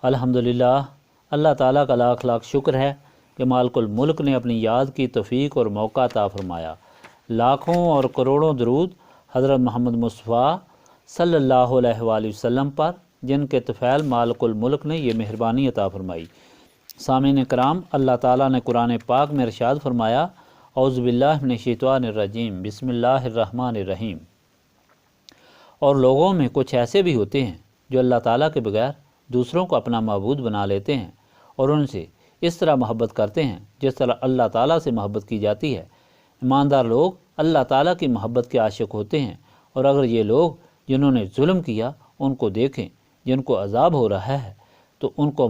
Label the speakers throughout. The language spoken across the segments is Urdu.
Speaker 1: الحمدللہ، اللہ تعالیٰ کا لاکھ لاکھ شکر ہے کہ مالک الملک نے اپنی یاد کی توفیق اور موقع عطا فرمایا۔ لاکھوں اور کروڑوں درود حضرت محمد مصطفیٰ صلی اللہ علیہ وآلہ وسلم پر، جن کے طفیل مالک الملک نے یہ مہربانی عطا فرمائی۔ سامعین کرام، اللہ تعالیٰ نے قرآن پاک میں ارشاد فرمایا، اعوذ باللہ من الشیطان الرجیم، بسم اللہ الرحمن الرحیم۔ اور لوگوں میں کچھ ایسے بھی ہوتے ہیں جو اللہ تعالیٰ کے بغیر دوسروں کو اپنا معبود بنا لیتے ہیں اور ان سے اس طرح محبت کرتے ہیں جس طرح اللہ تعالیٰ سے محبت کی جاتی ہے۔ ایماندار لوگ اللہ تعالیٰ کی محبت کے عاشق ہوتے ہیں، اور اگر یہ لوگ جنہوں نے ظلم کیا ان کو دیکھیں جن کو عذاب ہو رہا ہے، تو ان کو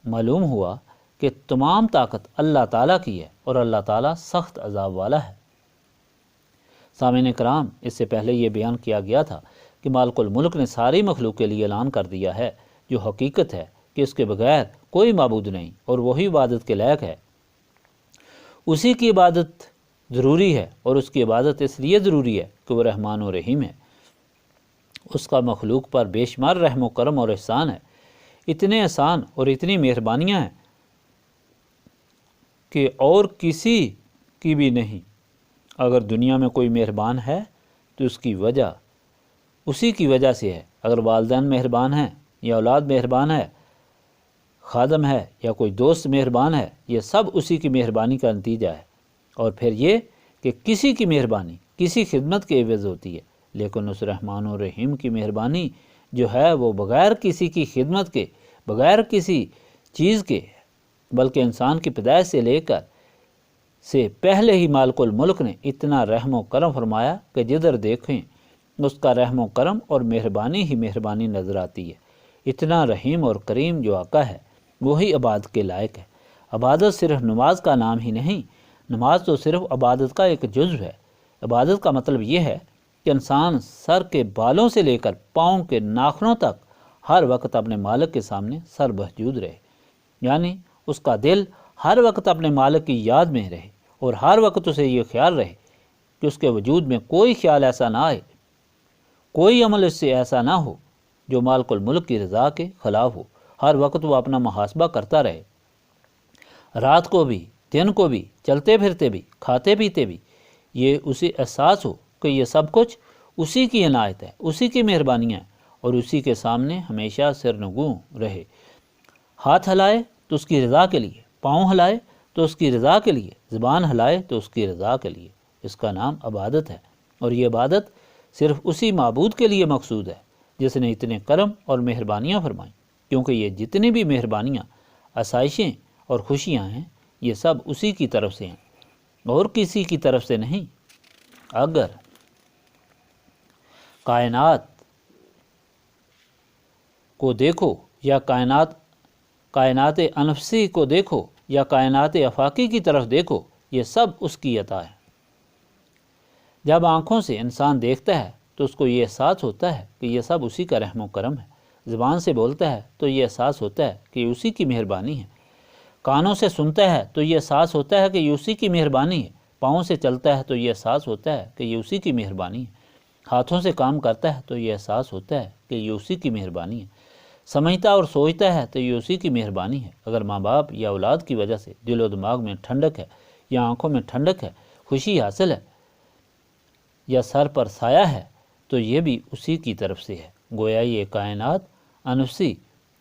Speaker 1: معلوم ہوا کہ تمام طاقت اللہ تعالیٰ کی ہے اور اللہ تعالیٰ سخت عذاب والا ہے۔ سامعین کرام، اس سے پہلے یہ بیان کیا گیا تھا کہ مالک الملک نے ساری مخلوق کے لیے اعلان کر دیا ہے، جو حقیقت ہے کہ اس کے بغیر کوئی معبود نہیں اور وہی عبادت کے لائق ہے۔ اسی کی عبادت ضروری ہے، اور اس کی عبادت اس لیے ضروری ہے کہ وہ رحمان و رحیم ہے۔ اس کا مخلوق پر بے شمار رحم و کرم اور احسان ہے، اتنے احسان اور اتنی مہربانیاں ہیں کہ اور کسی کی بھی نہیں۔ اگر دنیا میں کوئی مہربان ہے تو اس کی وجہ اسی کی وجہ سے ہے۔ اگر والدین مہربان ہیں یا اولاد مہربان ہے، خادم ہے یا کوئی دوست مہربان ہے، یہ سب اسی کی مہربانی کا نتیجہ ہے۔ اور پھر یہ کہ کسی کی مہربانی کسی خدمت کے عوض ہوتی ہے، لیکن اس رحمان و رحیم کی مہربانی جو ہے وہ بغیر کسی کی خدمت کے، بغیر کسی چیز کے، بلکہ انسان کی پیدائش سے لے کر سے پہلے ہی مالک الملک نے اتنا رحم و کرم فرمایا کہ جدھر دیکھیں اس کا رحم و کرم اور مہربانی ہی مہربانی نظر آتی ہے۔ اتنا رحیم اور کریم جو آقا ہے وہی عبادت کے لائق ہے۔ عبادت صرف نماز کا نام ہی نہیں، نماز تو صرف عبادت کا ایک جزو ہے۔ عبادت کا مطلب یہ ہے کہ انسان سر کے بالوں سے لے کر پاؤں کے ناخنوں تک ہر وقت اپنے مالک کے سامنے سر بسجود رہے، یعنی اس کا دل ہر وقت اپنے مالک کی یاد میں رہے، اور ہر وقت اسے یہ خیال رہے کہ اس کے وجود میں کوئی خیال ایسا نہ آئے، کوئی عمل اس سے ایسا نہ ہو جو مالک الملک کی رضا کے خلاف ہو۔ ہر وقت وہ اپنا محاسبہ کرتا رہے، رات کو بھی دن کو بھی، چلتے پھرتے بھی، کھاتے پیتے بھی، یہ اسے احساس ہو کہ یہ سب کچھ اسی کی عنایت ہے، اسی کی مہربانیاں ہیں، اور اسی کے سامنے ہمیشہ سرنگوں رہے۔ ہاتھ ہلائے تو اس کی رضا کے لیے، پاؤں ہلائے تو اس کی رضا کے لیے، زبان ہلائے تو اس کی رضا کے لیے۔ اس کا نام عبادت ہے، اور یہ عبادت صرف اسی معبود کے لیے مقصود ہے جس نے اتنے کرم اور مہربانیاں فرمائیں، کیونکہ یہ جتنی بھی مہربانیاں، آسائشیں اور خوشیاں ہیں، یہ سب اسی کی طرف سے ہیں اور کسی کی طرف سے نہیں۔ اگر کائنات کو دیکھو یا کائنات انفسی کو دیکھو یا کائنات افاقی کی طرف دیکھو، یہ سب اس کی عطا ہے۔ جب آنکھوں سے انسان دیکھتا ہے تو اس کو یہ احساس ہوتا ہے کہ یہ سب اسی کا رحم و کرم ہے۔ زبان سے بولتا ہے تو یہ احساس ہوتا ہے کہ یہ اسی کی مہربانی ہے۔ کانوں سے سنتا ہے تو یہ احساس ہوتا ہے کہ یہ اسی کی مہربانی ہے۔ پاؤں سے چلتا ہے تو یہ احساس ہوتا ہے کہ یہ اسی کی مہربانی ہے۔ ہاتھوں سے کام کرتا ہے تو یہ احساس ہوتا ہے کہ یہ اسی کی مہربانی ہے۔ سمجھتا اور سوچتا ہے تو یہ اسی کی مہربانی ہے۔ اگر ماں باپ یا اولاد کی وجہ سے دل و دماغ میں ٹھنڈک ہے، یا آنکھوں میں ٹھنڈک ہے، خوشی حاصل ہے، یا سر پر سایہ ہے، تو یہ بھی اسی کی طرف سے ہے۔ گویا یہ کائنات انفسی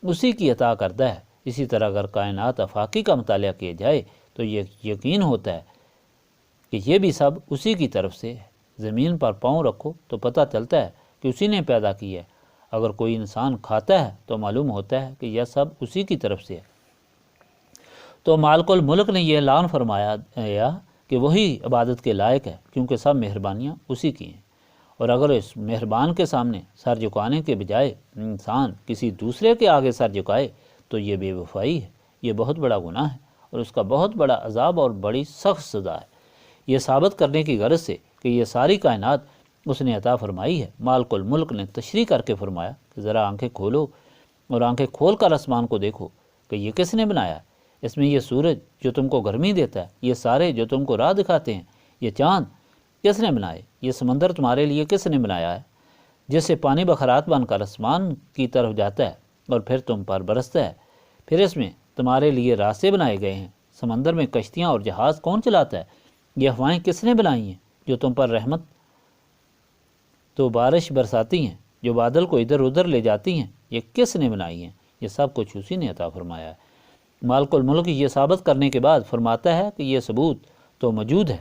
Speaker 1: اسی کی عطا کردہ ہے۔ اسی طرح اگر کائنات افاقی کا مطالعہ کیا جائے تو یہ یقین ہوتا ہے کہ یہ بھی سب اسی کی طرف سے ہے۔ زمین پر پاؤں رکھو تو پتہ چلتا ہے کہ اسی نے پیدا کی ہے۔ اگر کوئی انسان کھاتا ہے تو معلوم ہوتا ہے کہ یہ سب اسی کی طرف سے ہے۔ تو مالک الملک نے یہ اعلان فرمایا کہ وہی عبادت کے لائق ہے، کیونکہ سب مہربانیاں اسی کی ہیں۔ اور اگر اس مہربان کے سامنے سر جھکانے کے بجائے انسان کسی دوسرے کے آگے سر جھکائے تو یہ بے وفائی ہے، یہ بہت بڑا گناہ ہے، اور اس کا بہت بڑا عذاب اور بڑی سخت سزا ہے۔ یہ ثابت کرنے کی غرض سے کہ یہ ساری کائنات اس نے عطا فرمائی ہے، مالک الملک نے تشریح کر کے فرمایا کہ ذرا آنکھیں کھولو اور آنکھیں کھول کر آسمان کو دیکھو کہ یہ کس نے بنایا ہے۔ اس میں یہ سورج جو تم کو گرمی دیتا ہے، یہ سارے جو تم کو راہ دکھاتے ہیں، یہ چاند کس نے بنائے، یہ سمندر تمہارے لیے کس نے بنایا ہے، جیسے پانی بخارات بن کر آسمان کی طرف جاتا ہے اور پھر تم پر برستا ہے، پھر اس میں تمہارے لیے راستے بنائے گئے ہیں۔ سمندر میں کشتیاں اور جہاز کون چلاتا ہے؟ یہ افواہیں کس نے بنائی ہیں؟ جو تم پر رحمت تو بارش برساتی ہیں، جو بادل کو ادھر ادھر لے جاتی ہیں، یہ کس نے بنائی ہیں؟ یہ سب کچھ اسی نے عطا فرمایا ہے۔ مالک الملک یہ ثابت کرنے کے بعد فرماتا ہے کہ یہ ثبوت تو موجود ہے،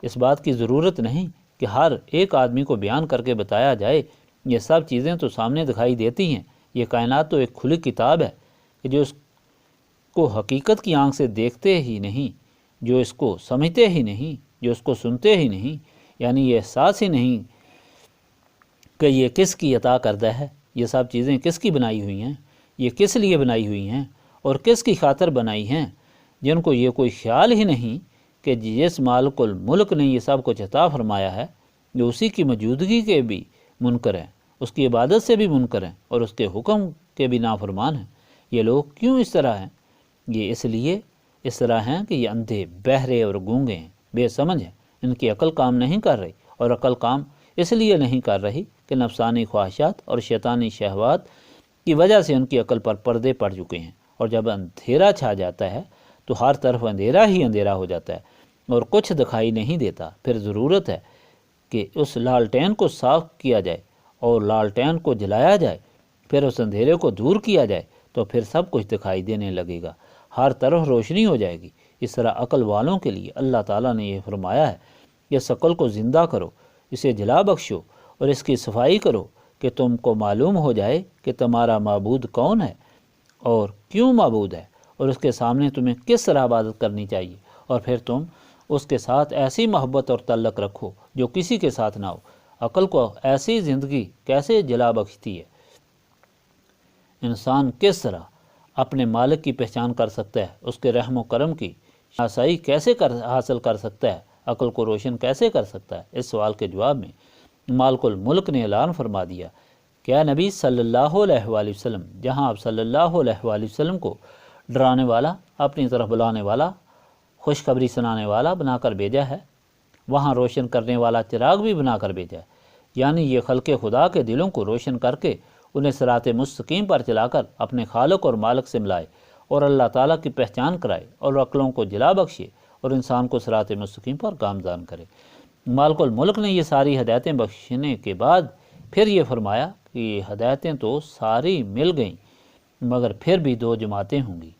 Speaker 1: اس بات کی ضرورت نہیں کہ ہر ایک آدمی کو بیان کر کے بتایا جائے، یہ سب چیزیں تو سامنے دکھائی دیتی ہیں۔ یہ کائنات تو ایک کھلی کتاب ہے کہ جو اس کو حقیقت کی آنکھ سے دیکھتے ہی نہیں، جو اس کو سمجھتے ہی نہیں، جو اس کو سنتے ہی نہیں، یعنی یہ احساس ہی نہیں کہ یہ کس کی عطا کردہ ہے، یہ سب چیزیں کس کی بنائی ہوئی ہیں، یہ کس لیے بنائی ہوئی ہیں اور کس کی خاطر بنائی ہیں، جن کو یہ کوئی خیال ہی نہیں کہ جس مالک الملک نے یہ سب کچھ عطا فرمایا ہے، جو اسی کی موجودگی کے بھی منکر ہیں، اس کی عبادت سے بھی منکر ہیں اور اس کے حکم کے بھی نافرمان ہیں۔ یہ لوگ کیوں اس طرح ہیں؟ یہ اس لیے اس طرح ہیں کہ یہ اندھے، بہرے اور گونگے ہیں، بے سمجھ ہیں، ان کی عقل کام نہیں کر رہی، اور عقل کام اس لیے نہیں کر رہی کہ نفسانی خواہشات اور شیطانی شہوات کی وجہ سے ان کی عقل پر پردے پڑ چکے ہیں، اور جب اندھیرا چھا جاتا ہے تو ہر طرف اندھیرا ہی اندھیرا ہو جاتا ہے اور کچھ دکھائی نہیں دیتا۔ پھر ضرورت ہے کہ اس لالٹین کو صاف کیا جائے اور لالٹین کو جلایا جائے، پھر اس اندھیرے کو دور کیا جائے تو پھر سب کچھ دکھائی دینے لگے گا، ہر طرف روشنی ہو جائے گی۔ اس طرح عقل والوں کے لیے اللہ تعالیٰ نے یہ فرمایا ہے کہ اس عقل کو زندہ کرو، اسے جلا بخشو اور اس کی صفائی کرو کہ تم کو معلوم ہو جائے کہ تمہارا معبود کون ہے اور کیوں معبود ہے، اور اس کے سامنے تمہیں کس طرح عبادت کرنی چاہیے، اور پھر تم اس کے ساتھ ایسی محبت اور تعلق رکھو جو کسی کے ساتھ نہ ہو۔ عقل کو ایسی زندگی کیسے جلا بخشتی ہے؟ انسان کس طرح اپنے مالک کی پہچان کر سکتا ہے؟ اس کے رحم و کرم کی شناسائی کیسے حاصل کر سکتا ہے؟ عقل کو روشن کیسے کر سکتا ہے؟ اس سوال کے جواب میں مالک الملک نے اعلان فرما دیا کہ اے نبی صلی اللہ علیہ وآلہ وسلم، جہاں آپ صلی اللہ علیہ وآلہ وسلم کو ڈرانے والا، اپنی طرف بلانے والا، خوشخبری سنانے والا بنا کر بھیجا ہے، وہاں روشن کرنے والا چراغ بھی بنا کر بھیجا ہے، یعنی یہ خلق خدا کے دلوں کو روشن کر کے انہیں صراط مستقیم پر چلا کر اپنے خالق اور مالک سے ملائے اور اللہ تعالیٰ کی پہچان کرائے اور عقلوں کو جلا بخشے اور انسان کو صراط مستقیم پر گامزن کرے۔ مالک الملک نے یہ ساری ہدایتیں بخشنے کے بعد پھر یہ فرمایا کہ یہ ہدایتیں تو ساری مل گئیں، مگر پھر بھی دو جماعتیں ہوں گی،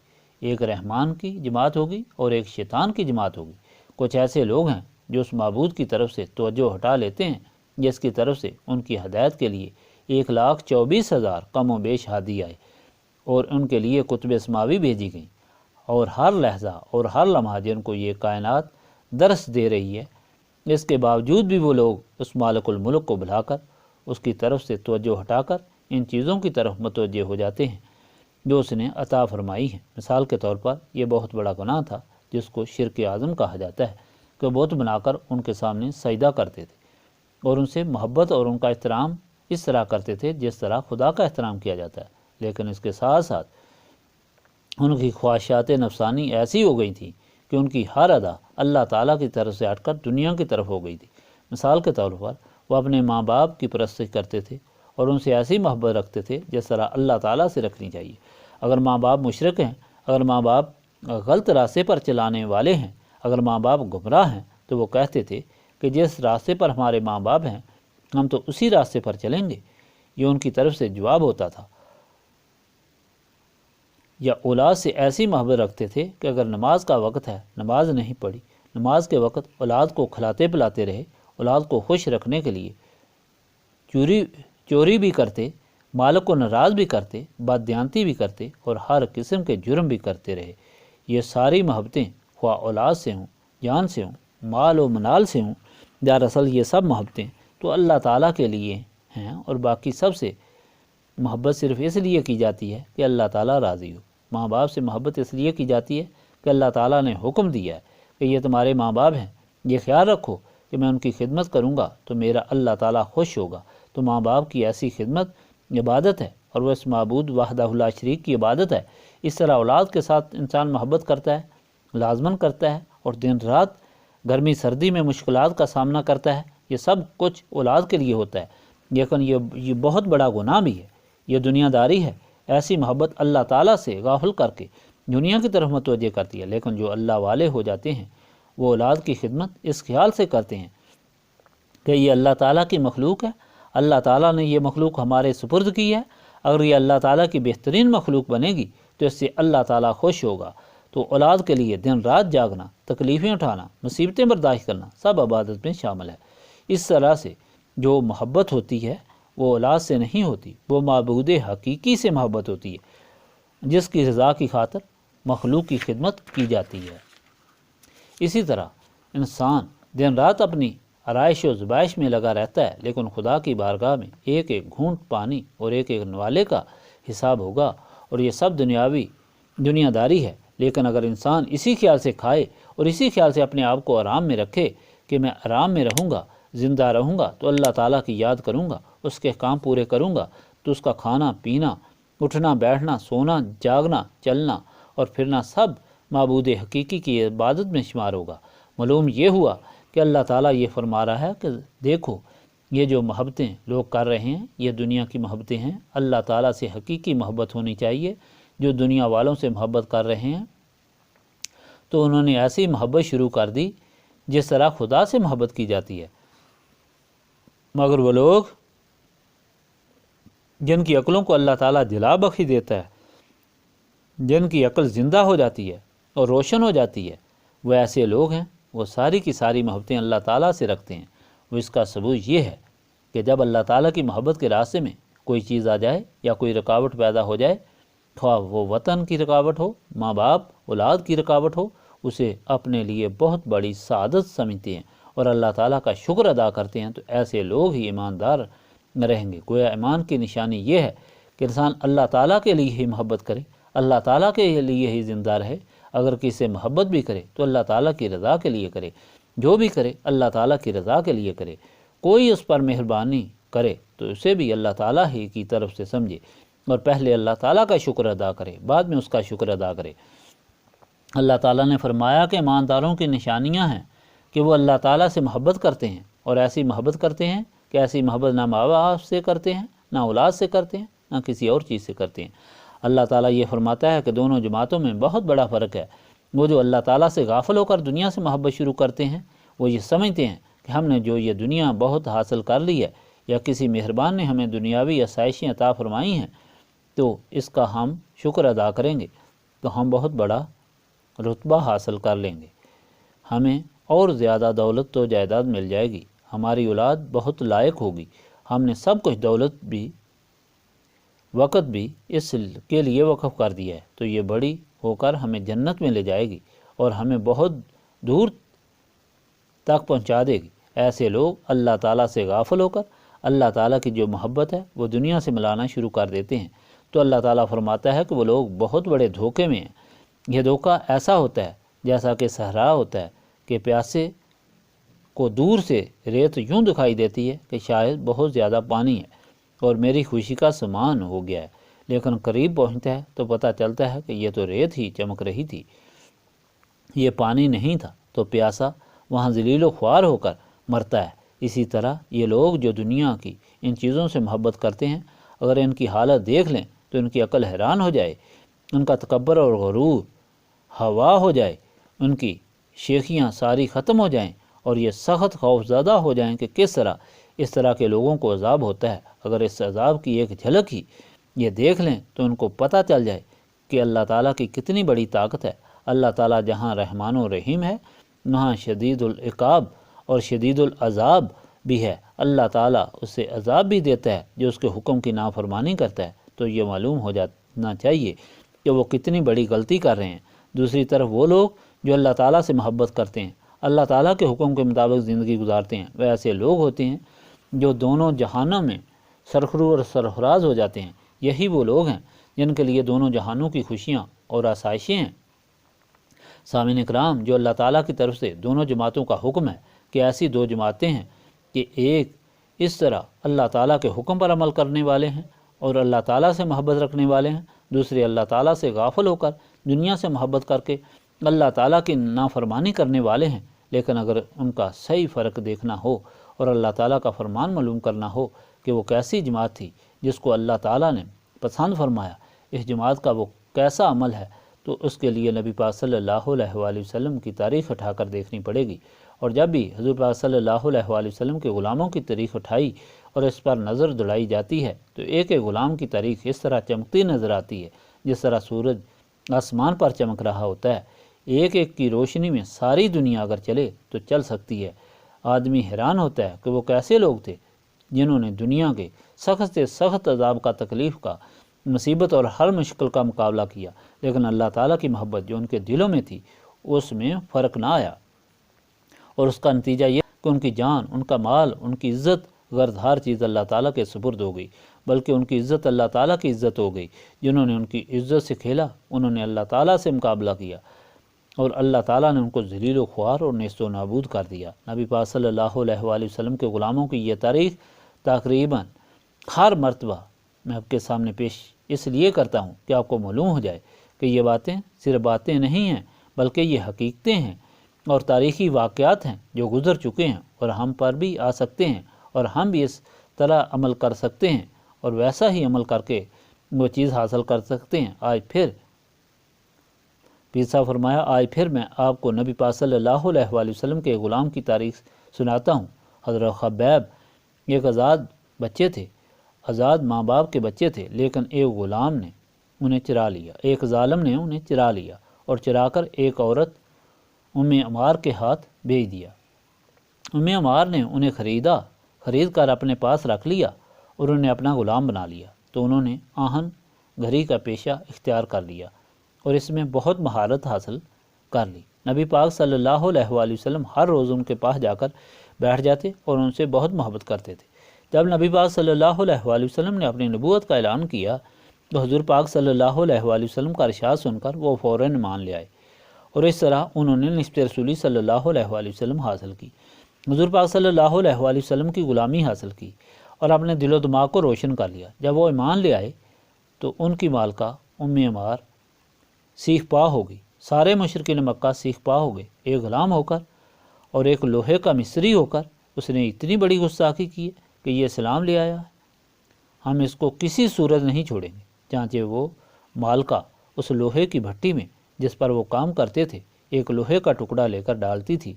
Speaker 1: ایک رحمان کی جماعت ہوگی اور ایک شیطان کی جماعت ہوگی۔ کچھ ایسے لوگ ہیں جو اس معبود کی طرف سے توجہ ہٹا لیتے ہیں جس کی طرف سے ان کی ہدایت کے لیے 1,24,000 کم و بیش ہادی آئے اور ان کے لیے کتب سماوی بھیجی گئیں، اور ہر لحظہ اور ہر لمحہ جن کو یہ کائنات درس دے رہی ہے، اس کے باوجود بھی وہ لوگ اس مالک الملک کو بھلا کر اس کی طرف سے توجہ ہٹا کر ان چیزوں کی طرف متوجہ ہو جاتے ہیں جو اس نے عطا فرمائی ہیں۔ مثال کے طور پر یہ بہت بڑا گناہ تھا جس کو شرک اعظم کہا جاتا ہے کہ بت بنا کر ان کے سامنے سجدہ کرتے تھے اور ان سے محبت اور ان کا احترام اس طرح کرتے تھے جس طرح خدا کا احترام کیا جاتا ہے، لیکن اس کے ساتھ ساتھ ان کی خواہشات نفسانی ایسی ہو گئی تھیں کہ ان کی ہر ادا اللہ تعالیٰ کی طرف سے ہٹ کر دنیا کی طرف ہو گئی تھی۔ مثال کے طور پر وہ اپنے ماں باپ کی پرستش کرتے تھے اور ان سے ایسی محبت رکھتے تھے جس طرح اللہ تعالیٰ سے رکھنی چاہیے۔ اگر ماں باپ مشرک ہیں، اگر ماں باپ غلط راستے پر چلانے والے ہیں، اگر ماں باپ گمراہ ہیں، تو وہ کہتے تھے کہ جس راستے پر ہمارے ماں باپ ہیں ہم تو اسی راستے پر چلیں گے۔ یہ ان کی طرف سے جواب ہوتا تھا۔ یا اولاد سے ایسی محبت رکھتے تھے کہ اگر نماز کا وقت ہے، نماز نہیں پڑھی، نماز کے وقت اولاد کو کھلاتے پلاتے رہے، اولاد کو خوش رکھنے کے لیے چوری بھی کرتے، مالک کو ناراض بھی کرتے، بددیانتی بھی کرتے اور ہر قسم کے جرم بھی کرتے رہے۔ یہ ساری محبتیں خواہ اولاد سے ہوں، جان سے ہوں، مال و منال سے ہوں، دراصل یہ سب محبتیں تو اللہ تعالیٰ کے لیے ہیں، اور باقی سب سے محبت صرف اس لیے کی جاتی ہے کہ اللہ تعالیٰ راضی ہو۔ ماں باپ سے محبت اس لیے کی جاتی ہے کہ اللہ تعالیٰ نے حکم دیا ہے کہ یہ تمہارے ماں باپ ہیں، یہ خیال رکھو کہ میں ان کی خدمت کروں گا تو میرا اللہ تعالیٰ خوش ہوگا۔ تو ماں باپ کی ایسی خدمت عبادت ہے اور وہ اس معبود وحدہ لا شریک کی عبادت ہے۔ اس طرح اولاد کے ساتھ انسان محبت کرتا ہے، لازماً کرتا ہے، اور دن رات گرمی سردی میں مشکلات کا سامنا کرتا ہے۔ یہ سب کچھ اولاد کے لیے ہوتا ہے، لیکن یہ بہت بڑا گناہ بھی ہے، یہ دنیا داری ہے۔ ایسی محبت اللہ تعالیٰ سے غافل کر کے دنیا کی طرف متوجہ کرتی ہے، لیکن جو اللہ والے ہو جاتے ہیں وہ اولاد کی خدمت اس خیال سے کرتے ہیں کہ یہ اللہ تعالیٰ کی مخلوق ہے، اللہ تعالیٰ نے یہ مخلوق ہمارے سپرد کی ہے، اگر یہ اللہ تعالیٰ کی بہترین مخلوق بنے گی تو اس سے اللہ تعالیٰ خوش ہوگا۔ تو اولاد کے لیے دن رات جاگنا، تکلیفیں اٹھانا، مصیبتیں برداشت کرنا سب عبادت میں شامل ہے۔ اس طرح سے جو محبت ہوتی ہے وہ اولاد سے نہیں ہوتی، وہ معبود حقیقی سے محبت ہوتی ہے جس کی رضا کی خاطر مخلوق کی خدمت کی جاتی ہے۔ اسی طرح انسان دن رات اپنی آرائش و ذبائش میں لگا رہتا ہے، لیکن خدا کی بارگاہ میں ایک ایک گھونٹ پانی اور ایک ایک نوالے کا حساب ہوگا، اور یہ سب دنیا داری ہے۔ لیکن اگر انسان اسی خیال سے کھائے اور اسی خیال سے اپنے آپ کو آرام میں رکھے کہ میں آرام میں رہوں گا، زندہ رہوں گا تو اللہ تعالیٰ کی یاد کروں گا، اس کے کام پورے کروں گا، تو اس کا کھانا پینا، اٹھنا بیٹھنا، سونا جاگنا، چلنا اور پھرنا سب معبود حقیقی کی عبادت میں شمار ہوگا۔ معلوم یہ ہوا کہ اللہ تعالیٰ یہ فرما رہا ہے کہ دیکھو یہ جو محبتیں لوگ کر رہے ہیں یہ دنیا کی محبتیں ہیں، اللہ تعالیٰ سے حقیقی محبت ہونی چاہیے۔ جو دنیا والوں سے محبت کر رہے ہیں تو انہوں نے ایسی محبت شروع کر دی جس طرح خدا سے محبت کی جاتی ہے، مگر وہ لوگ جن کی عقلوں کو اللہ تعالیٰ جلا بخشی دیتا ہے، جن کی عقل زندہ ہو جاتی ہے اور روشن ہو جاتی ہے، وہ ایسے لوگ ہیں، وہ ساری کی ساری محبتیں اللہ تعالیٰ سے رکھتے ہیں۔ وہ اس کا ثبوت یہ ہے کہ جب اللہ تعالیٰ کی محبت کے راستے میں کوئی چیز آ جائے یا کوئی رکاوٹ پیدا ہو جائے، خواہ وہ وطن کی رکاوٹ ہو، ماں باپ اولاد کی رکاوٹ ہو، اسے اپنے لیے بہت بڑی سعادت سمجھتے ہیں اور اللہ تعالیٰ کا شکر ادا کرتے ہیں، تو ایسے لوگ ہی ایماندار رہیں گے۔ گویا ایمان کی نشانی یہ ہے کہ انسان اللہ تعالیٰ کے لیے ہی محبت کرے، اللہ تعالیٰ کے لیے ہی زندہ رہے۔ اگر کسی سے محبت بھی کرے تو اللہ تعالیٰ کی رضا کے لیے کرے، جو بھی کرے اللہ تعالیٰ کی رضا کے لیے کرے۔ کوئی اس پر مہربانی کرے تو اسے بھی اللہ تعالیٰ ہی کی طرف سے سمجھے، اور پہلے اللہ تعالیٰ کا شکر ادا کرے، بعد میں اس کا شکر ادا کرے۔ اللہ تعالیٰ نے فرمایا کہ ایمانداروں کی نشانیاں ہیں کہ وہ اللہ تعالیٰ سے محبت کرتے ہیں، اور ایسی محبت کرتے ہیں کہ ایسی محبت نہ ماں باپ سے کرتے ہیں، نہ اولاد سے کرتے ہیں، نہ کسی اور چیز سے کرتے ہیں۔ اللہ تعالیٰ یہ فرماتا ہے کہ دونوں جماعتوں میں بہت بڑا فرق ہے۔ وہ جو اللہ تعالیٰ سے غافل ہو کر دنیا سے محبت شروع کرتے ہیں، وہ یہ سمجھتے ہیں کہ ہم نے جو یہ دنیا بہت حاصل کر لی ہے، یا کسی مہربان نے ہمیں دنیاوی آسائشیں عطا فرمائی ہیں، تو اس کا ہم شکر ادا کریں گے تو ہم بہت بڑا رتبہ حاصل کر لیں گے، ہمیں اور زیادہ دولت و جائیداد مل جائے گی، ہماری اولاد بہت لائق ہوگی، ہم نے سب کچھ دولت بھی وقت بھی اس کے لیے وقف کر دیا ہے، تو یہ بڑی ہو کر ہمیں جنت میں لے جائے گی اور ہمیں بہت دور تک پہنچا دے گی۔ ایسے لوگ اللہ تعالیٰ سے غافل ہو کر اللہ تعالیٰ کی جو محبت ہے وہ دنیا سے ملانا شروع کر دیتے ہیں، تو اللہ تعالیٰ فرماتا ہے کہ وہ لوگ بہت بڑے دھوکے میں ہیں۔ یہ دھوکہ ایسا ہوتا ہے جیسا کہ صحرا ہوتا ہے کہ پیاسے کو دور سے ریت یوں دکھائی دیتی ہے کہ شاید بہت زیادہ پانی ہے اور میری خوشی کا سامان ہو گیا ہے، لیکن قریب پہنچتا ہے تو پتہ چلتا ہے کہ یہ تو ریت ہی چمک رہی تھی، یہ پانی نہیں تھا، تو پیاسا وہاں ذلیل و خوار ہو کر مرتا ہے۔ اسی طرح یہ لوگ جو دنیا کی ان چیزوں سے محبت کرتے ہیں، اگر ان کی حالت دیکھ لیں تو ان کی عقل حیران ہو جائے، ان کا تکبر اور غرور ہوا ہو جائے، ان کی شیخیاں ساری ختم ہو جائیں، اور یہ سخت خوف زدہ ہو جائیں کہ کس طرح اس طرح کے لوگوں کو عذاب ہوتا ہے۔ اگر اس عذاب کی ایک جھلک ہی یہ دیکھ لیں تو ان کو پتہ چل جائے کہ اللہ تعالیٰ کی کتنی بڑی طاقت ہے۔ اللہ تعالیٰ جہاں رحمان و رحیم ہے، وہاں شدید العقاب اور شدید العذاب بھی ہے۔ اللہ تعالیٰ اسے عذاب بھی دیتا ہے جو اس کے حکم کی نافرمانی کرتا ہے، تو یہ معلوم ہو جانا چاہیے کہ وہ کتنی بڑی غلطی کر رہے ہیں۔ دوسری طرف وہ لوگ جو اللہ تعالیٰ سے محبت کرتے ہیں، اللہ تعالیٰ کے حکم کے مطابق زندگی گزارتے ہیں، وہ ایسے لوگ ہوتے ہیں جو دونوں جہانوں میں سرخرو اور سرفراز ہو جاتے ہیں۔ یہی وہ لوگ ہیں جن کے لیے دونوں جہانوں کی خوشیاں اور آسائشیں ہیں۔ سامعین اکرام، جو اللہ تعالیٰ کی طرف سے دونوں جماعتوں کا حکم ہے کہ ایسی دو جماعتیں ہیں کہ ایک اس طرح اللہ تعالیٰ کے حکم پر عمل کرنے والے ہیں اور اللہ تعالیٰ سے محبت رکھنے والے ہیں، دوسرے اللہ تعالیٰ سے غافل ہو کر دنیا سے محبت کر کے اللہ تعالیٰ کی نافرمانی کرنے والے ہیں۔ لیکن اگر ان کا صحیح فرق دیکھنا ہو اور اللہ تعالیٰ کا فرمان معلوم کرنا ہو کہ وہ کیسی جماعت تھی جس کو اللہ تعالیٰ نے پسند فرمایا۔ اس جماعت کا وہ کیسا عمل ہے تو اس کے لیے نبی پاک صلی اللہ علیہ وآلہ وسلم کی تاریخ اٹھا کر دیکھنی پڑے گی۔ اور جب بھی حضور پاک صلی اللہ علیہ وآلہ وسلم کے غلاموں کی تاریخ اٹھائی اور اس پر نظر دوڑائی جاتی ہے تو ایک ایک غلام کی تاریخ اس طرح چمکتی نظر آتی ہے جس طرح سورج آسمان پر چمک رہا ہوتا ہے۔ ایک ایک کی روشنی میں ساری دنیا اگر چلے تو چل سکتی ہے۔ آدمی حیران ہوتا ہے کہ وہ کیسے لوگ تھے جنہوں نے دنیا کے سخت سے سخت عذاب کا، تکلیف کا، مصیبت اور ہر مشکل کا مقابلہ کیا، لیکن اللہ تعالیٰ کی محبت جو ان کے دلوں میں تھی اس میں فرق نہ آیا، اور اس کا نتیجہ یہ کہ ان کی جان، ان کا مال، ان کی عزت، غرض ہر چیز اللہ تعالیٰ کے سپرد ہو گئی، بلکہ ان کی عزت اللہ تعالیٰ کی عزت ہو گئی۔ جنہوں نے ان کی عزت سے کھیلا انہوں نے اللہ تعالیٰ سے مقابلہ کیا، اور اللہ تعالیٰ نے ان کو ذلیل و خوار اور نیست و نابود کر دیا۔ نبی پاک صلی اللہ علیہ وآلہ وسلم کے غلاموں کی یہ تاریخ تقریباً ہر مرتبہ میں آپ کے سامنے پیش اس لیے کرتا ہوں کہ آپ کو معلوم ہو جائے کہ یہ باتیں صرف باتیں نہیں ہیں بلکہ یہ حقیقتیں ہیں اور تاریخی واقعات ہیں جو گزر چکے ہیں اور ہم پر بھی آ سکتے ہیں، اور ہم بھی اس طرح عمل کر سکتے ہیں اور ویسا ہی عمل کر کے وہ چیز حاصل کر سکتے ہیں۔ آج پھر پیسا فرمایا، آج پھر میں آپ کو نبی پاک صلی اللہ علیہ وآلہ وسلم کے غلام کی تاریخ سناتا ہوں۔ حضرت خبیب ایک آزاد بچے تھے، آزاد ماں باپ کے بچے تھے، لیکن ایک غلام نے انہیں چرا لیا، ایک ظالم نے انہیں چرا لیا اور چرا کر ایک عورت ام عمار کے ہاتھ بھیج دیا۔ ام عمار نے انہیں خرید کر اپنے پاس رکھ لیا اور انہیں اپنا غلام بنا لیا، تو انہوں نے آہن گھری کا پیشہ اختیار کر لیا اور اس میں بہت مہارت حاصل کر لی۔ نبی پاک صلی اللہ علیہ وآلہ وسلم ہر روز ان کے پاس جا کر بیٹھ جاتے اور ان سے بہت محبت کرتے تھے۔ جب نبی پاک صلی اللہ علیہ وآلہ وسلم نے اپنی نبوت کا اعلان کیا تو حضور پاک صلی اللہ علیہ وآلہ وسلم کا ارشاد سن کر وہ فوراً ایمان لے آئے، اور اس طرح انہوں نے نسبت رسولی صلی اللہ علیہ وآلہ وسلم حاصل کی، حضور پاک صلی اللہ علیہ وآلہ وسلم کی غلامی حاصل کی اور اپنے دل و دماغ کو روشن کر لیا۔ جب وہ ایمان لے آئے تو ان کی مالکہ ام عمار سیخ پا ہو گئی، سارے مشرکین مکہ سیخ پا ہو گئے، ایک غلام ہو کر اور ایک لوہے کا مصری ہو کر اس نے اتنی بڑی گستاخی کی ہے کہ یہ اسلام لے آیا ہے، ہم اس کو کسی صورت نہیں چھوڑیں گے۔ چانچہ وہ مالکہ اس لوہے کی بھٹی میں جس پر وہ کام کرتے تھے ایک لوہے کا ٹکڑا لے کر ڈالتی تھی،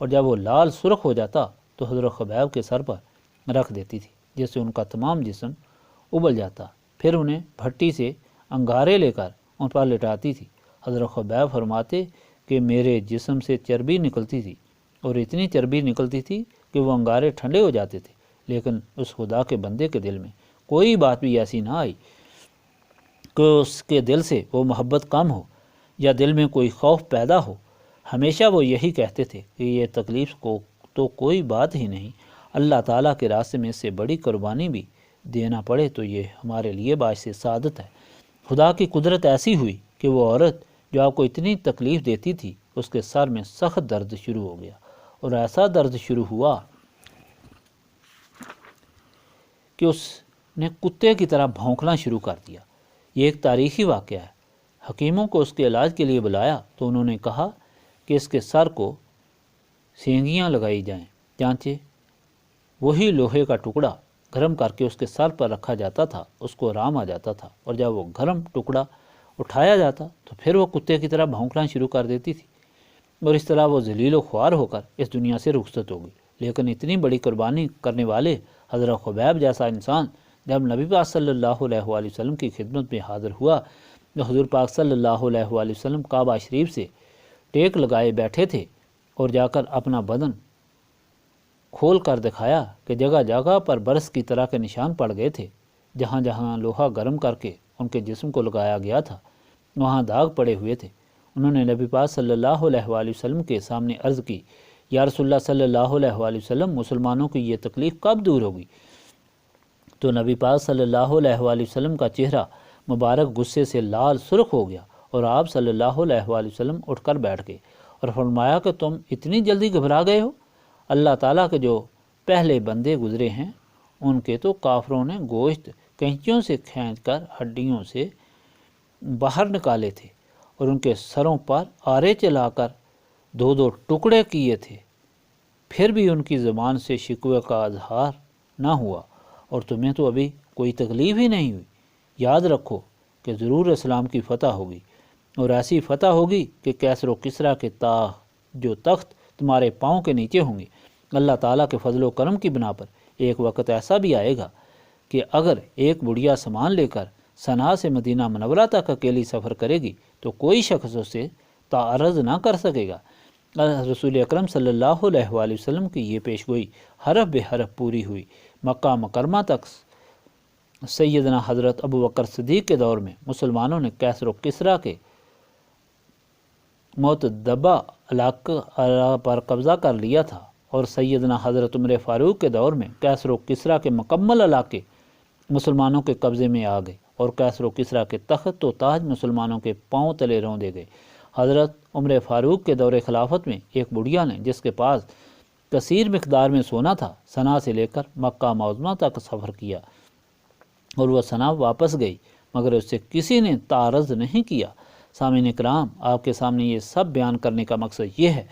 Speaker 1: اور جب وہ لال سرخ ہو جاتا تو حضرت خبیب کے سر پر رکھ دیتی تھی، جس سے ان کا تمام جسم ابل جاتا، پھر انہیں بھٹی سے انگارے لے کر ان پر لٹاتی تھی۔ حضرت خبیب فرماتے کہ میرے جسم سے چربی نکلتی تھی اور اتنی چربی نکلتی تھی کہ وہ انگارے ٹھنڈے ہو جاتے تھے، لیکن اس خدا کے بندے کے دل میں کوئی بات بھی ایسی نہ آئی کہ اس کے دل سے وہ محبت کم ہو یا دل میں کوئی خوف پیدا ہو۔ ہمیشہ وہ یہی کہتے تھے کہ یہ تکلیف کو تو کوئی بات ہی نہیں، اللہ تعالیٰ کے راستے میں اس سے بڑی قربانی بھی دینا پڑے تو یہ ہمارے لیے باعث سعادت ہے۔ خدا کی قدرت ایسی ہوئی کہ وہ عورت جو آپ کو اتنی تکلیف دیتی تھی اس کے سر میں سخت درد شروع ہو گیا، اور ایسا درد شروع ہوا کہ اس نے کتے کی طرح بھونکنا شروع کر دیا۔ یہ ایک تاریخی واقعہ ہے۔ حکیموں کو اس کے علاج کے لیے بلایا تو انہوں نے کہا کہ اس کے سر کو سینگیاں لگائی جائیں، چانچہ وہی لوہے کا ٹکڑا گرم کر کے اس کے سر پر رکھا جاتا تھا، اس کو آرام آ جاتا تھا، اور جب وہ گرم ٹکڑا اٹھایا جاتا تو پھر وہ کتے کی طرح بھونکنا شروع کر دیتی تھی، اور اس طرح وہ ذلیل و خوار ہو کر اس دنیا سے رخصت ہو گئی۔ لیکن اتنی بڑی قربانی کرنے والے حضرت خبیب جیسا انسان جب نبی پاک صلی اللہ علیہ وآلہ وسلم کی خدمت میں حاضر ہوا تو حضور پاک صلی اللہ علیہ وآلہ وسلم کعبہ شریف سے ٹیک لگائے بیٹھے تھے اور جا کر اپنا بدن کھول کر دکھایا کہ جگہ جگہ پر برس کی طرح کے نشان پڑ گئے تھے، جہاں جہاں لوہا گرم کر کے ان کے جسم کو لگایا گیا تھا وہاں داغ پڑے ہوئے تھے۔ انہوں نے نبی پاک صلی اللہ علیہ وآلہ وسلم کے سامنے عرض کی، یا رسول اللہ صلی اللہ علیہ وآلہ وسلم، مسلمانوں کی یہ تکلیف کب دور ہوگی؟ تو نبی پاک صلی اللہ علیہ وآلہ وسلم کا چہرہ مبارک غصے سے لال سرخ ہو گیا، اور آپ صلی اللہ علیہ وآلہ وسلم اٹھ کر بیٹھ گئے اور فرمایا کہ تم اتنی جلدی گھبرا گئے ہو؟ اللہ تعالیٰ کے جو پہلے بندے گزرے ہیں ان کے تو کافروں نے گوشت کینچیوں سے کھینچ کر ہڈیوں سے باہر نکالے تھے اور ان کے سروں پر آرے چلا کر دو دو ٹکڑے کیے تھے، پھر بھی ان کی زبان سے شکوے کا اظہار نہ ہوا، اور تمہیں تو ابھی کوئی تکلیف ہی نہیں ہوئی۔ یاد رکھو کہ ضرور اسلام کی فتح ہوگی، اور ایسی فتح ہوگی کہ کیسر و کسریٰ کے جو تخت تمہارے پاؤں کے نیچے ہوں گے۔ اللہ تعالیٰ کے فضل و کرم کی بنا پر ایک وقت ایسا بھی آئے گا کہ اگر ایک بڑھیا سامان لے کر صنعاء سے مدینہ منورہ تک اکیلی سفر کرے گی تو کوئی شخص اسے تعارض نہ کر سکے گا۔ رسول اکرم صلی اللہ علیہ وآلہ وسلم کی یہ پیشگوئی حرف بے حرف پوری ہوئی۔ مکہ مکرمہ تک سیدنا حضرت ابو بکر صدیق کے دور میں مسلمانوں نے کیسر و کسریٰ کے معتدبہ علاقہ پر قبضہ کر لیا تھا، اور سیدنا حضرت عمر فاروق کے دور میں کیسر و کسریٰ کے مکمل علاقے مسلمانوں کے قبضے میں آ گئے، اور کیسر و کسریٰ کے تخت و تاج مسلمانوں کے پاؤں تلے روندے گئے۔ حضرت عمر فاروق کے دور خلافت میں ایک بڑھیا نے جس کے پاس کثیر مقدار میں سونا تھا، صنعاء سے لے کر مکہ معظمہ تک سفر کیا، اور وہ صنعاء واپس گئی، مگر اس سے کسی نے تعارض نہیں کیا۔ سامعین کرام، آپ کے سامنے یہ سب بیان کرنے کا مقصد یہ ہے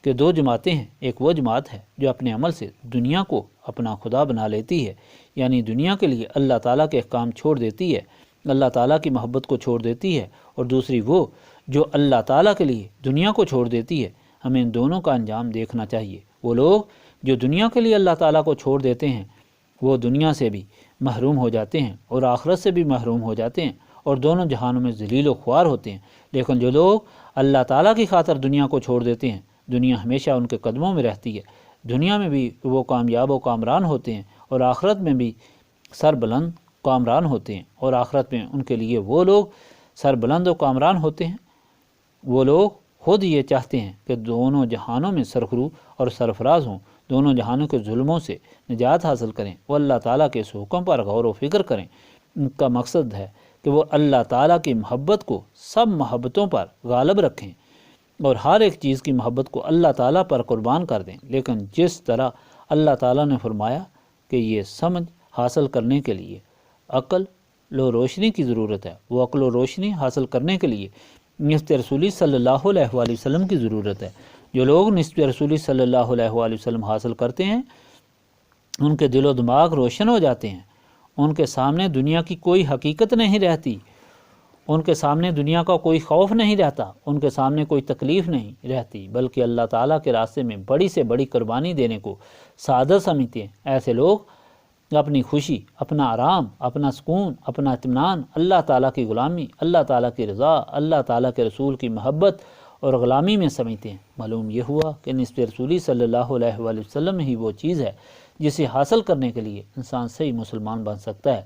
Speaker 1: کہ دو جماعتیں ہیں۔ ایک وہ جماعت ہے جو اپنے عمل سے دنیا کو اپنا خدا بنا لیتی ہے، یعنی دنیا کے لیے اللہ تعالیٰ کے احکام چھوڑ دیتی ہے، اللہ تعالیٰ کی محبت کو چھوڑ دیتی ہے، اور دوسری وہ جو اللہ تعالیٰ کے لیے دنیا کو چھوڑ دیتی ہے۔ ہمیں ان دونوں کا انجام دیکھنا چاہیے۔ وہ لوگ جو دنیا کے لیے اللہ تعالیٰ کو چھوڑ دیتے ہیں وہ دنیا سے بھی محروم ہو جاتے ہیں اور آخرت سے بھی محروم ہو جاتے ہیں، اور دونوں جہانوں میں ذلیل و خوار ہوتے ہیں۔ لیکن جو لوگ اللہ تعالیٰ کی خاطر دنیا کو چھوڑ دیتے ہیں، دنیا ہمیشہ ان کے قدموں میں رہتی ہے، دنیا میں بھی وہ کامیاب و کامران ہوتے ہیں، اور آخرت میں بھی سربلند کامران ہوتے ہیں، اور آخرت میں ان کے لیے وہ لوگ سربلند و کامران ہوتے ہیں۔ وہ لوگ خود یہ چاہتے ہیں کہ دونوں جہانوں میں سرخرو اور سرفراز ہوں، دونوں جہانوں کے ظلموں سے نجات حاصل کریں، وہ اللہ تعالیٰ کے اس حکم پر غور و فکر کریں۔ ان کا مقصد ہے کہ وہ اللہ تعالیٰ کی محبت کو سب محبتوں پر غالب رکھیں، اور ہر ایک چیز کی محبت کو اللہ تعالیٰ پر قربان کر دیں۔ لیکن جس طرح اللہ تعالیٰ نے فرمایا کہ یہ سمجھ حاصل کرنے کے لیے عقل و روشنی کی ضرورت ہے، وہ عقل و روشنی حاصل کرنے کے لیے نسبت رسولی صلی اللہ علیہ وآلہ وسلم کی ضرورت ہے۔ جو لوگ نسبت رسولی صلی اللہ علیہ وآلہ وسلم حاصل کرتے ہیں ان کے دل و دماغ روشن ہو جاتے ہیں، ان کے سامنے دنیا کی کوئی حقیقت نہیں رہتی، ان کے سامنے دنیا کا کوئی خوف نہیں رہتا، ان کے سامنے کوئی تکلیف نہیں رہتی، بلکہ اللہ تعالیٰ کے راستے میں بڑی سے بڑی قربانی دینے کو سعادت سمجھتے ہیں۔ ایسے لوگ اپنی خوشی، اپنا آرام، اپنا سکون، اپنا اطمینان اللہ تعالیٰ کی غلامی، اللہ تعالیٰ کی رضا، اللہ تعالیٰ کے رسول کی محبت اور غلامی میں سمجھتے ہیں۔ معلوم یہ ہوا کہ نسبت رسولی صلی اللہ علیہ وآلہ وسلم ہی وہ چیز ہے جسے حاصل کرنے کے لیے انسان صحیح مسلمان بن سکتا ہے،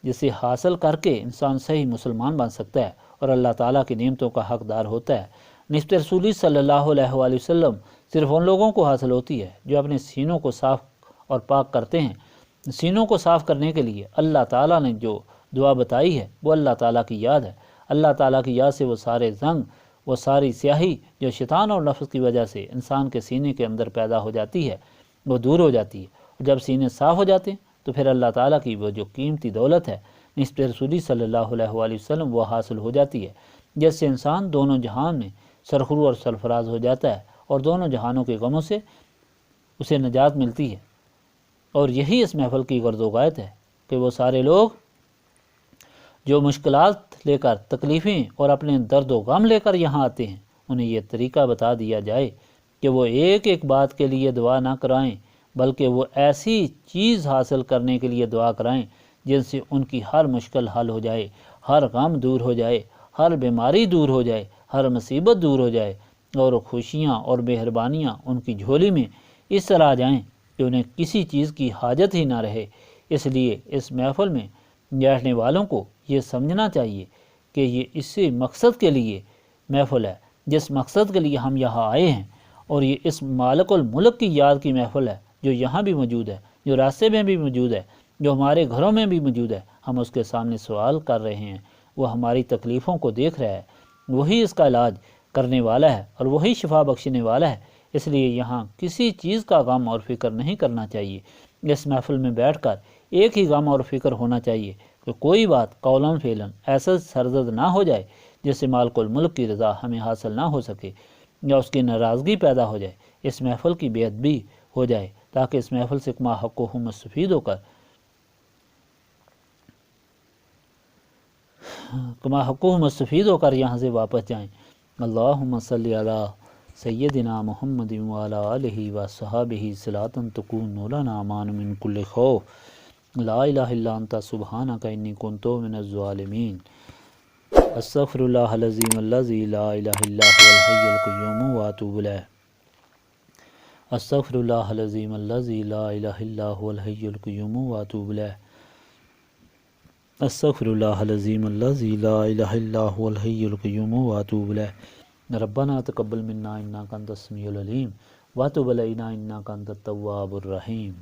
Speaker 1: جسے حاصل کر کے انسان صحیح مسلمان بن سکتا ہے اور اللہ تعالیٰ کی نعمتوں کا حقدار ہوتا ہے۔ نسبت رسولی صلی اللہ علیہ وآلہ وسلم صرف ان لوگوں کو حاصل ہوتی ہے جو اپنے سینوں کو صاف اور پاک کرتے ہیں۔ سینوں کو صاف کرنے کے لیے اللہ تعالیٰ نے جو دعا بتائی ہے وہ اللہ تعالیٰ کی یاد ہے۔ اللہ تعالیٰ کی یاد سے وہ سارے زنگ، وہ ساری سیاہی جو شیطان اور نفس کی وجہ سے انسان کے سینے کے اندر پیدا ہو جاتی ہے وہ دور ہو جاتی ہے، اور جب سینے صاف ہو جاتے ہیں تو پھر اللہ تعالیٰ کی وہ جو قیمتی دولت ہے نسبت رسولی صلی اللہ علیہ وآلہ وسلم وہ حاصل ہو جاتی ہے، جس سے انسان دونوں جہان میں سرخرو اور سرفراز ہو جاتا ہے، اور دونوں جہانوں کے غموں سے اسے نجات ملتی ہے۔ اور یہی اس محفل کی غرض و غایت ہے کہ وہ سارے لوگ جو مشکلات لے کر، تکلیفیں اور اپنے درد و غم لے کر یہاں آتے ہیں، انہیں یہ طریقہ بتا دیا جائے کہ وہ ایک ایک بات کے لیے دعا نہ کرائیں، بلکہ وہ ایسی چیز حاصل کرنے کے لیے دعا کرائیں جن سے ان کی ہر مشکل حل ہو جائے، ہر غم دور ہو جائے، ہر بیماری دور ہو جائے، ہر مصیبت دور ہو جائے، اور خوشیاں اور مہربانیاں ان کی جھولی میں اس طرح آ جائیں کہ انہیں کسی چیز کی حاجت ہی نہ رہے۔ اس لیے اس محفل میں بیٹھنے والوں کو یہ سمجھنا چاہیے کہ یہ اسی مقصد کے لیے محفل ہے جس مقصد کے لیے ہم یہاں آئے ہیں، اور یہ اس مالک الملک کی یاد کی محفل ہے جو یہاں بھی موجود ہے، جو راستے میں بھی موجود ہے، جو ہمارے گھروں میں بھی موجود ہے۔ ہم اس کے سامنے سوال کر رہے ہیں، وہ ہماری تکلیفوں کو دیکھ رہا ہے، وہی اس کا علاج کرنے والا ہے اور وہی شفا بخشنے والا ہے۔ اس لیے یہاں کسی چیز کا غم اور فکر نہیں کرنا چاہیے۔ اس محفل میں بیٹھ کر ایک ہی غم اور فکر ہونا چاہیے کہ کوئی بات قولاً فعلاً ایسا سرزد نہ ہو جائے جس سے مالک الملک کی رضا ہمیں حاصل نہ ہو سکے یا اس کی ناراضگی پیدا ہو جائے، اس محفل کی بے ادبی ہو جائے، تاکہ اس محفل سے کما حق و مستفید ہو کر کما حقوق مستفید ہو کر یہاں سے واپس جائیں۔ اللہم صلی علی سیدنا محمد وعلی آلہ وصحابہ صلاۃ تکون لنا امان من کل خوف لا الہ الا انت سبحانک انی کنت من الظالمین۔ استغفر اللہ العظیم الذی لا الہ الا هو الحی القیوم واتوب الیہ۔ استغفر اللہ العظیم الذی لا الہ الا هو الحی القیوم واتوب الیہ۔ استغفر اللہ العظیم الذی لا الہ الا هو الحی القیوم واتوب الیہ۔ ربنا تقبل منا انک انت السمیع العلیم وتب علینا انک انت التواب الرحیم۔